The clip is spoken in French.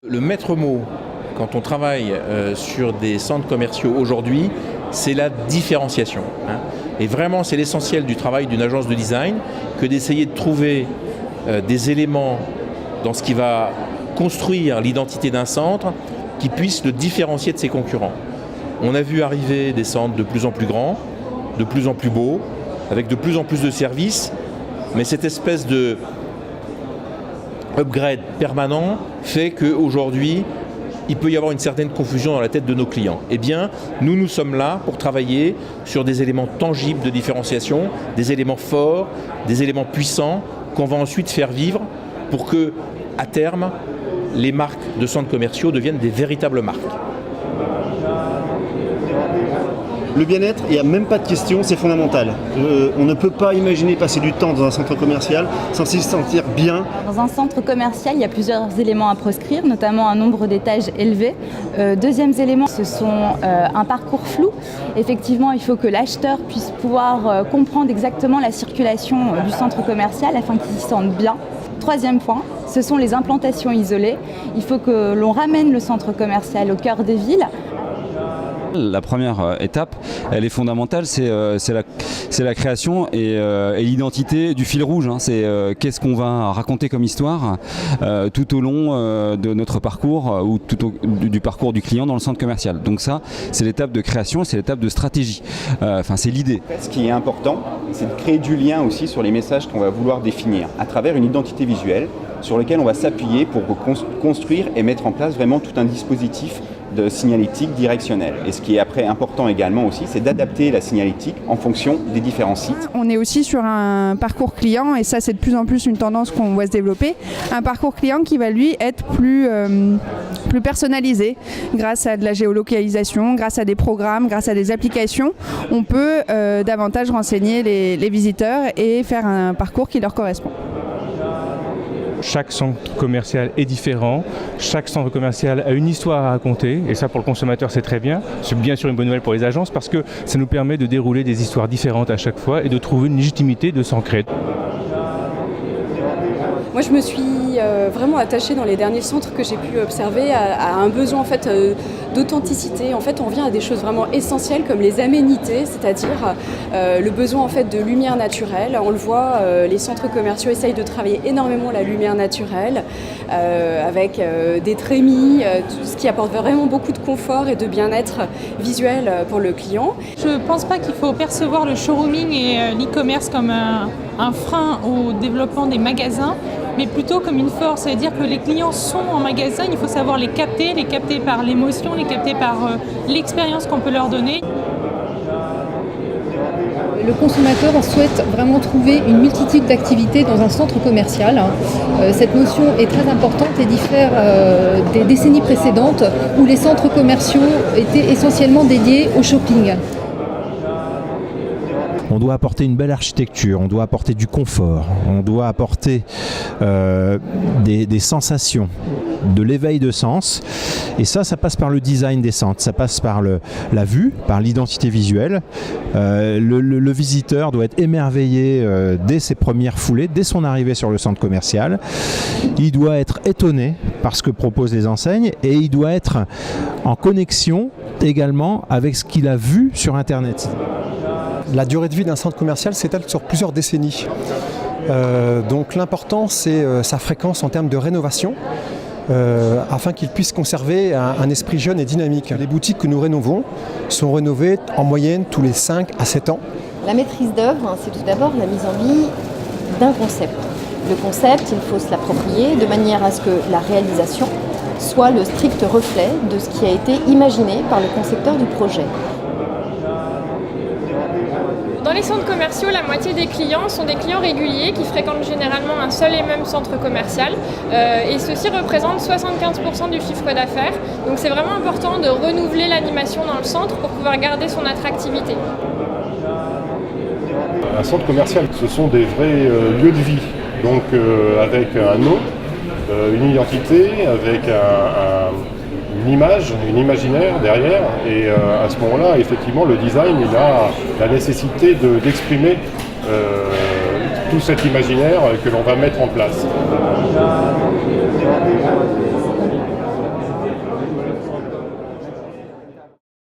Le maître mot, quand on travaille sur des centres commerciaux aujourd'hui, c'est la différenciation. Et vraiment, c'est l'essentiel du travail d'une agence de design que d'essayer de trouver des éléments dans ce qui va construire l'identité d'un centre qui puisse le différencier de ses concurrents. On a vu arriver des centres de plus en plus grands, de plus en plus beaux, avec de plus en plus de services, mais cette espèce de upgrade permanent fait qu'aujourd'hui, il peut y avoir une certaine confusion dans la tête de nos clients. Eh bien, nous sommes là pour travailler sur des éléments tangibles de différenciation, des éléments forts, des éléments puissants qu'on va ensuite faire vivre pour que, à terme, les marques de centres commerciaux deviennent des véritables marques. Le bien-être, il n'y a même pas de question, c'est fondamental. On ne peut pas imaginer passer du temps dans un centre commercial sans s'y sentir bien. Dans un centre commercial, il y a plusieurs éléments à proscrire, notamment un nombre d'étages élevé. Deuxième élément, ce sont un parcours flou. Effectivement, il faut que l'acheteur puisse pouvoir comprendre exactement la circulation du centre commercial afin qu'il s'y sente bien. Troisième point, ce sont les implantations isolées. Il faut que l'on ramène le centre commercial au cœur des villes. La première étape, elle est fondamentale, c'est la création et l'identité du fil rouge. C'est qu'est-ce qu'on va raconter comme histoire tout au long de notre parcours ou du parcours du client dans le centre commercial. Donc ça, c'est l'étape de création, c'est l'étape de stratégie. C'est l'idée. Ce qui est important, c'est de créer du lien aussi sur les messages qu'on va vouloir définir à travers une identité visuelle sur lequel on va s'appuyer pour construire et mettre en place vraiment tout un dispositif de signalétique directionnelle. Et ce qui est après important également aussi, c'est d'adapter la signalétique en fonction des différents sites. On est aussi sur un parcours client, et ça c'est de plus en plus une tendance qu'on voit se développer, un parcours client qui va lui être plus personnalisé grâce à de la géolocalisation, grâce à des programmes, grâce à des applications. On peut davantage renseigner les visiteurs et faire un parcours qui leur correspond. Chaque centre commercial est différent, chaque centre commercial a une histoire à raconter, et ça pour le consommateur c'est très bien. C'est bien sûr une bonne nouvelle pour les agences parce que ça nous permet de dérouler des histoires différentes à chaque fois et de trouver une légitimité de s'ancrer. Moi je me suis vraiment attachée dans les derniers centres que j'ai pu observer à un besoin en fait d'authenticité. En fait on revient à des choses vraiment essentielles comme les aménités, c'est-à-dire le besoin en fait de lumière naturelle. On le voit, les centres commerciaux essayent de travailler énormément la lumière naturelle avec des trémies, tout ce qui apporte vraiment beaucoup de confort et de bien-être visuel pour le client. Je ne pense pas qu'il faut percevoir le showrooming et l'e-commerce comme un frein au développement des magasins, mais plutôt comme une force. C'est-à-dire que les clients sont en magasin, il faut savoir les capter par l'émotion, les capter par l'expérience qu'on peut leur donner. Le consommateur souhaite vraiment trouver une multitude d'activités dans un centre commercial. Cette notion est très importante et diffère des décennies précédentes où les centres commerciaux étaient essentiellement dédiés au shopping. On doit apporter une belle architecture, on doit apporter du confort, on doit apporter des sensations, de l'éveil de sens. Et ça passe par le design des centres, ça passe par la vue, par l'identité visuelle. Le visiteur doit être émerveillé dès ses premières foulées, dès son arrivée sur le centre commercial. Il doit être étonné par ce que proposent les enseignes et il doit être en connexion également avec ce qu'il a vu sur Internet. La durée de vie d'un centre commercial s'étale sur plusieurs décennies. Donc l'important, c'est sa fréquence en termes de rénovation, afin qu'il puisse conserver un esprit jeune et dynamique. Les boutiques que nous rénovons sont rénovées en moyenne tous les 5 à 7 ans. La maîtrise d'œuvre, c'est tout d'abord la mise en vie d'un concept. Le concept, il faut se l'approprier de manière à ce que la réalisation soit le strict reflet de ce qui a été imaginé par le concepteur du projet. Dans les centres commerciaux, la moitié des clients sont des clients réguliers qui fréquentent généralement un seul et même centre commercial et ceux-ci représentent 75% du chiffre d'affaires. Donc c'est vraiment important de renouveler l'animation dans le centre pour pouvoir garder son attractivité. Un centre commercial, ce sont des vrais lieux de vie, donc avec un nom, une identité, avec une image, une imaginaire derrière, et à ce moment-là, effectivement, le design, il a la nécessité d'exprimer tout cet imaginaire que l'on va mettre en place.